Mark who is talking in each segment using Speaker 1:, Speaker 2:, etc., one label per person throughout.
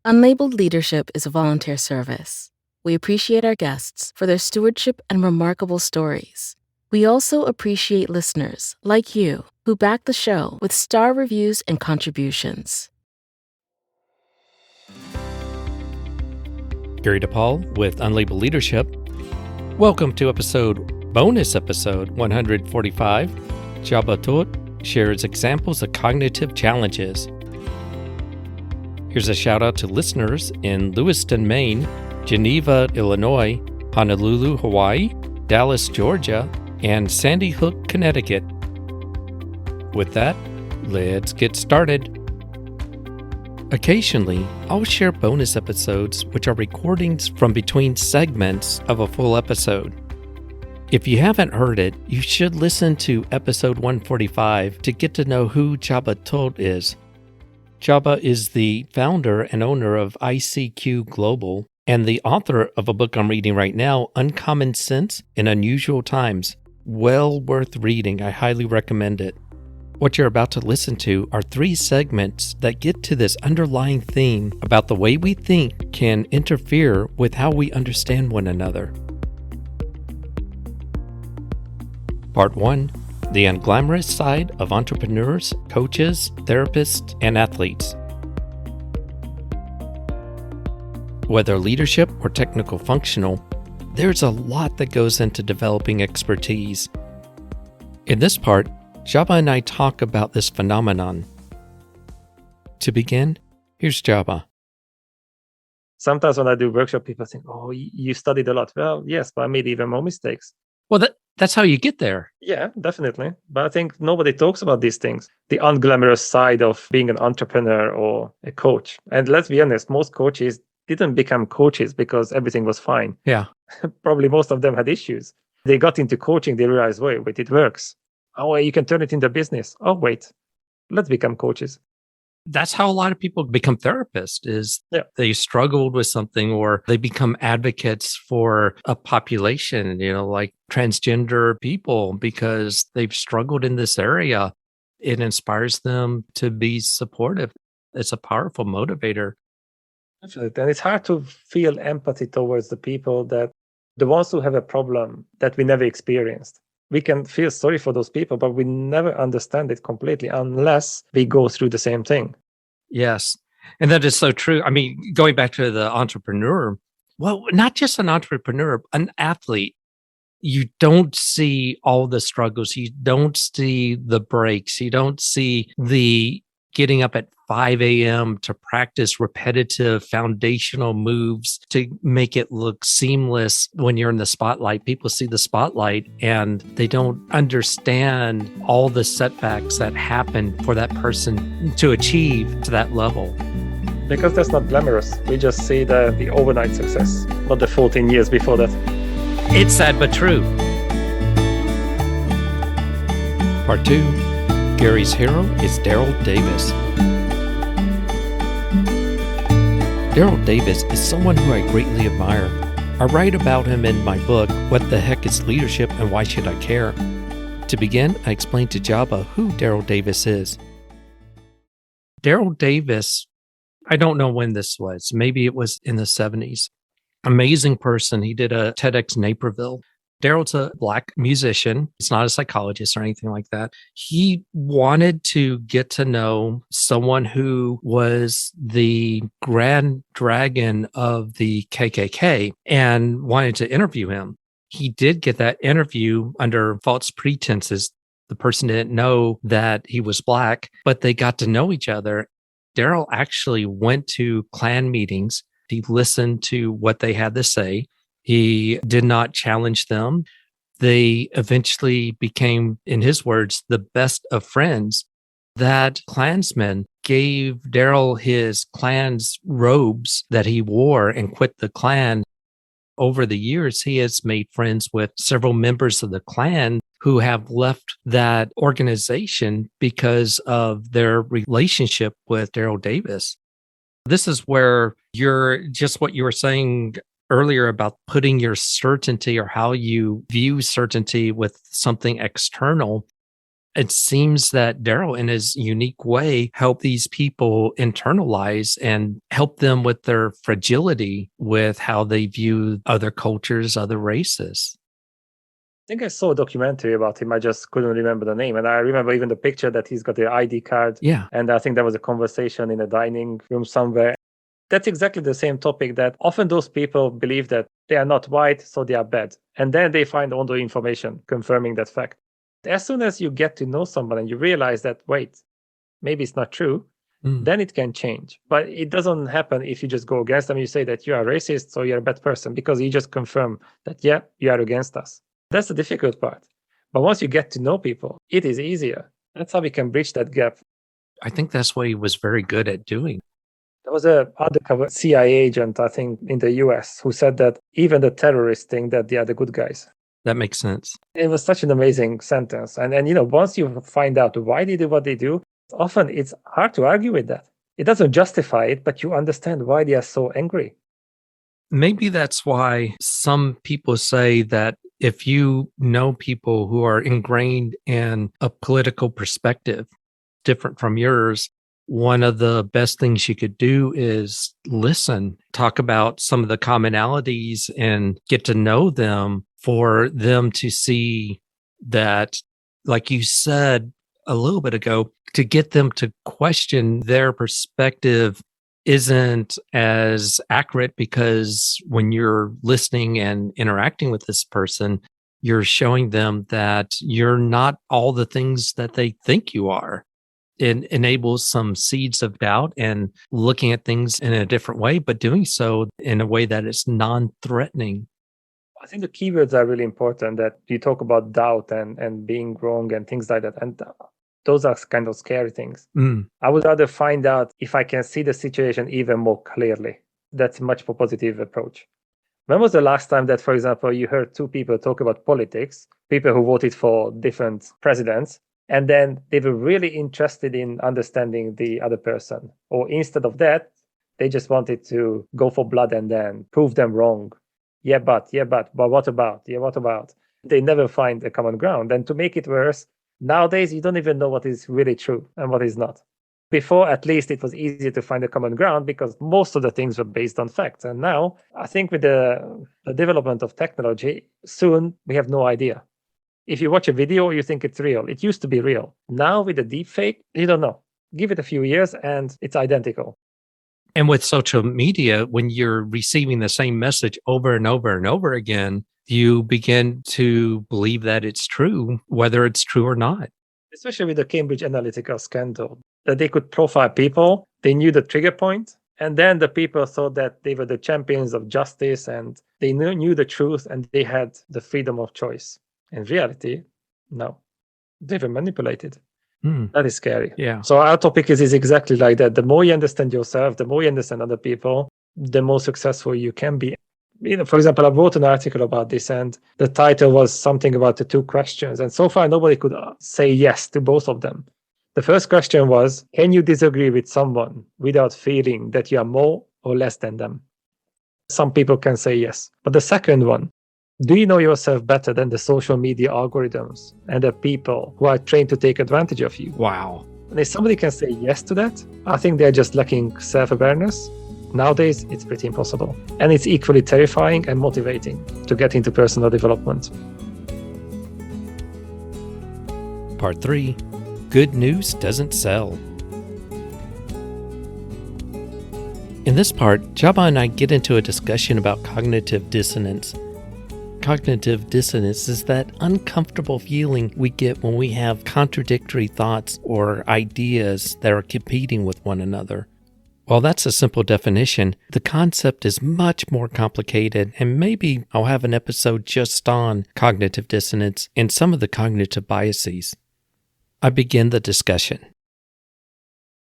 Speaker 1: Unlabeled leadership is a volunteer service. We appreciate our guests for their stewardship and remarkable stories. We also appreciate listeners like you who back the show with star reviews and contributions.
Speaker 2: Gary DePaul with Unlabeled Leadership. Welcome to bonus episode 145. Csaba Toth shares examples of cognitive challenges. Here's a shout out to listeners in Lewiston, Maine, Geneva, Illinois, Honolulu, Hawaii, Dallas, Georgia, and Sandy Hook, Connecticut. With that, let's get started. Occasionally, I'll share bonus episodes, which are recordings from between segments of a full episode. If you haven't heard it, you should listen to episode 145 to get to know who Csaba Toth is. Csaba is the founder and owner of ICQ Global and the author of a book I'm reading right now, Uncommon Sense in Unusual Times. Well worth reading. I highly recommend it. What you're about to listen to are 3 segments that get to this underlying theme about the way we think can interfere with how we understand one another. Part 1. The unglamorous side of entrepreneurs, coaches, therapists, and athletes. Whether leadership or technical functional, there's a lot that goes into developing expertise. In this part, Csaba and I talk about this phenomenon. To begin, here's Csaba.
Speaker 3: Sometimes when I do workshop, people think, oh, you studied a lot. Well, yes, but I made even more mistakes.
Speaker 2: Well, that's how you get there.
Speaker 3: Yeah, definitely. But I think nobody talks about these things, the unglamorous side of being an entrepreneur or a coach. And let's be honest, most coaches didn't become coaches because everything was fine.
Speaker 2: Yeah.
Speaker 3: Probably most of them had issues. They got into coaching, they realized, wait, it works. Oh, you can turn it into business. Oh, wait, let's become coaches.
Speaker 2: That's how a lot of people become therapists is They struggled with something or they become advocates for a population, like transgender people because they've struggled in this area. It inspires them to be supportive. It's a powerful motivator.
Speaker 3: Absolutely. And it's hard to feel empathy towards the ones who have a problem that we never experienced. We can feel sorry for those people, but we never understand it completely unless we go through the same thing.
Speaker 2: Yes. And that is so true. I mean, going back to the entrepreneur, well, not just an entrepreneur, an athlete, you don't see all the struggles. You don't see the breaks. You don't see the getting up at 5 a.m. to practice repetitive foundational moves to make it look seamless when you're in the spotlight. People see the spotlight and they don't understand all the setbacks that happen for that person to achieve to that level.
Speaker 3: Because that's not glamorous. We just see the overnight success, not the 14 years before that.
Speaker 2: It's sad but true. Part 2. Gary's hero is Daryl Davis. Daryl Davis is someone who I greatly admire. I write about him in my book, What the Heck is Leadership and Why Should I Care? To begin, I explain to Csaba who Daryl Davis is. Daryl Davis, I don't know when this was. Maybe it was in the 70s. Amazing person. He did a TEDx Naperville. Daryl's a Black musician. He's not a psychologist or anything like that. He wanted to get to know someone who was the grand dragon of the KKK and wanted to interview him. He did get that interview under false pretenses. The person didn't know that he was Black, but they got to know each other. Daryl actually went to Klan meetings. He listened to what they had to say. He did not challenge them. They eventually became, in his words, the best of friends. That Klansman gave Daryl his Klan's robes that he wore and quit the Klan. Over the years, he has made friends with several members of the Klan who have left that organization because of their relationship with Daryl Davis. This is where you're just what you were saying earlier about putting your certainty or how you view certainty with something external. It seems that Daryl, in his unique way, helped these people internalize and help them with their fragility with how they view other cultures, other races.
Speaker 3: I think I saw a documentary about him. I just couldn't remember the name. And I remember even the picture that he's got the ID card.
Speaker 2: Yeah.
Speaker 3: And I think there was a conversation in a dining room somewhere. That's exactly the same topic, that often those people believe that they are not white, so they are bad. And then they find all the information confirming that fact. As soon as you get to know someone and you realize that, wait, maybe it's not true, then it can change. But it doesn't happen if you just go against them. You say that you are racist, so you're a bad person, because you just confirm that, yeah, you are against us. That's the difficult part. But once you get to know people, it is easier. That's how we can bridge that gap.
Speaker 2: I think that's what he was very good at doing.
Speaker 3: There was a undercover CIA agent, I think, in the US, who said that even the terrorists think that they are the good guys.
Speaker 2: That makes sense.
Speaker 3: It was such an amazing sentence. And once you find out why they do what they do, often it's hard to argue with that. It doesn't justify it, but you understand why they are so angry.
Speaker 2: Maybe that's why some people say that if you know people who are ingrained in a political perspective different from yours, one of the best things you could do is listen, talk about some of the commonalities and get to know them, for them to see that, like you said a little bit ago, to get them to question their perspective isn't as accurate, because when you're listening and interacting with this person, you're showing them that you're not all the things that they think you are. It enables some seeds of doubt and looking at things in a different way, but doing so in a way that is non-threatening.
Speaker 3: I think the keywords are really important, that you talk about doubt and being wrong and things like that. And those are kind of scary things. I would rather find out if I can see the situation even more clearly. That's a much more positive approach. When was the last time that, for example, you heard two people talk about politics, people who voted for different presidents, and then they were really interested in understanding the other person? Or instead of that, they just wanted to go for blood and then prove them wrong. But what about? What about? They never find a common ground. And to make it worse, nowadays, you don't even know what is really true and what is not. Before, at least, it was easier to find a common ground because most of the things were based on facts. And now, I think with the development of technology, soon we have no idea. If you watch a video, you think it's real. It used to be real. Now, with the deepfake, you don't know. Give it a few years and it's identical.
Speaker 2: And with social media, when you're receiving the same message over and over and over again, you begin to believe that it's true, whether it's true or not.
Speaker 3: Especially with the Cambridge Analytica scandal, that they could profile people, they knew the trigger point, and then the people thought that they were the champions of justice and they knew the truth and they had the freedom of choice. In reality, no, they were manipulated. That is scary.
Speaker 2: Yeah.
Speaker 3: So our topic is exactly like that. The more you understand yourself, the more you understand other people, the more successful you can be. For example, I wrote an article about this and the title was something about the two questions. And so far, nobody could say yes to both of them. The first question was, can you disagree with someone without feeling that you are more or less than them? Some people can say yes. But the second one, do you know yourself better than the social media algorithms and the people who are trained to take advantage of you?
Speaker 2: Wow.
Speaker 3: And if somebody can say yes to that, I think they're just lacking self-awareness. Nowadays, it's pretty impossible. And it's equally terrifying and motivating to get into personal development.
Speaker 2: Part 3, Good News Doesn't Sell. In this part, Csaba and I get into a discussion about cognitive dissonance. Cognitive dissonance is that uncomfortable feeling we get when we have contradictory thoughts or ideas that are competing with one another. While that's a simple definition, the concept is much more complicated, and maybe I'll have an episode just on cognitive dissonance and some of the cognitive biases. I begin the discussion.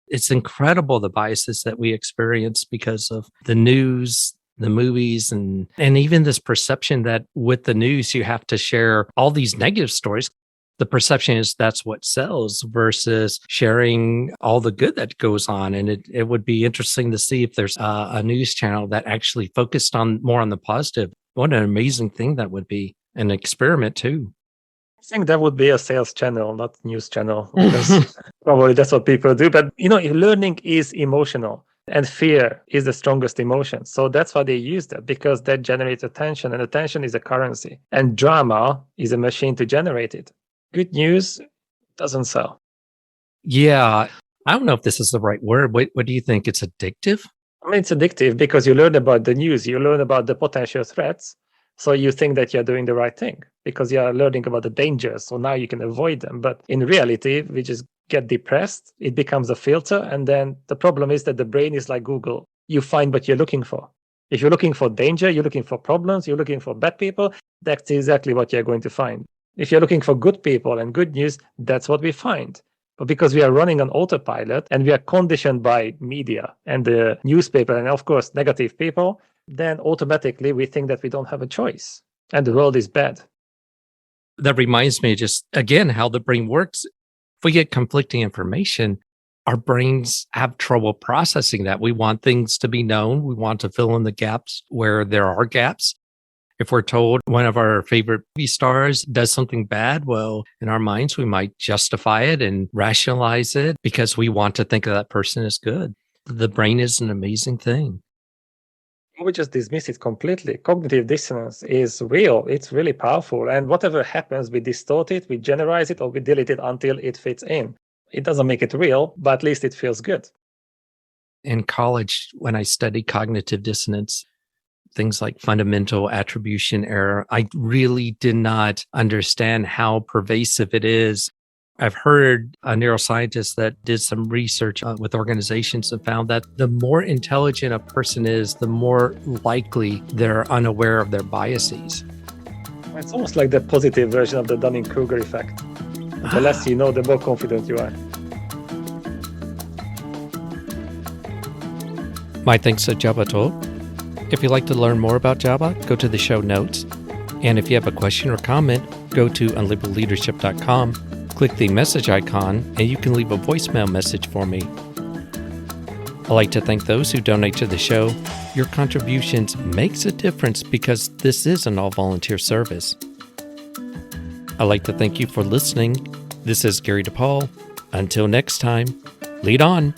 Speaker 2: It's incredible the biases that we experience because of the news, the movies, and even this perception that with the news, you have to share all these negative stories. The perception is that's what sells versus sharing all the good that goes on. And it would be interesting to see if there's a news channel that actually focused on more on the positive. What an amazing thing that would be. An experiment too.
Speaker 3: I think that would be a sales channel, not news channel, because probably that's what people do. But learning is emotional, and fear is the strongest emotion. So that's why they use that, because that generates attention, and attention is a currency, and drama is a machine to generate it. Good news doesn't sell.
Speaker 2: Yeah. I don't know if this is the right word. What do you think? It's addictive?
Speaker 3: I mean, it's addictive because you learn about the news, you learn about the potential threats. So you think that you're doing the right thing because you're learning about the dangers. So now you can avoid them. But in reality, we just get depressed. It becomes a filter. And then the problem is that the brain is like Google. You find what you're looking for. If you're looking for danger, you're looking for problems, you're looking for bad people, that's exactly what you're going to find. If you're looking for good people and good news, that's what we find. But because we are running on autopilot and we are conditioned by media and the newspaper and, of course, negative people, then automatically we think that we don't have a choice and the world is bad.
Speaker 2: That reminds me just, again, how the brain works. If we get conflicting information, our brains have trouble processing that. We want things to be known. We want to fill in the gaps where there are gaps. If we're told one of our favorite movie stars does something bad, well, in our minds, we might justify it and rationalize it because we want to think of that person as good. The brain is an amazing thing.
Speaker 3: We just dismiss it completely. Cognitive dissonance is real. It's really powerful. And whatever happens, we distort it, we generalize it, or we delete it until it fits in. It doesn't make it real, but at least it feels good.
Speaker 2: In college, when I studied cognitive dissonance, things like fundamental attribution error, I really did not understand how pervasive it is. I've heard a neuroscientist that did some research with organizations and found that the more intelligent a person is, the more likely they're unaware of their biases.
Speaker 3: It's almost like the positive version of the Dunning-Kruger effect. The less you know, the more confident you are.
Speaker 2: My thanks to Csaba Toth. If you'd like to learn more about Csaba, go to the show notes. And if you have a question or comment, go to unlabelledleadership.com, click the message icon, and you can leave a voicemail message for me. I'd like to thank those who donate to the show. Your contributions makes a difference because this is an all-volunteer service. I'd like to thank you for listening. This is Gary DePaul. Until next time, lead on.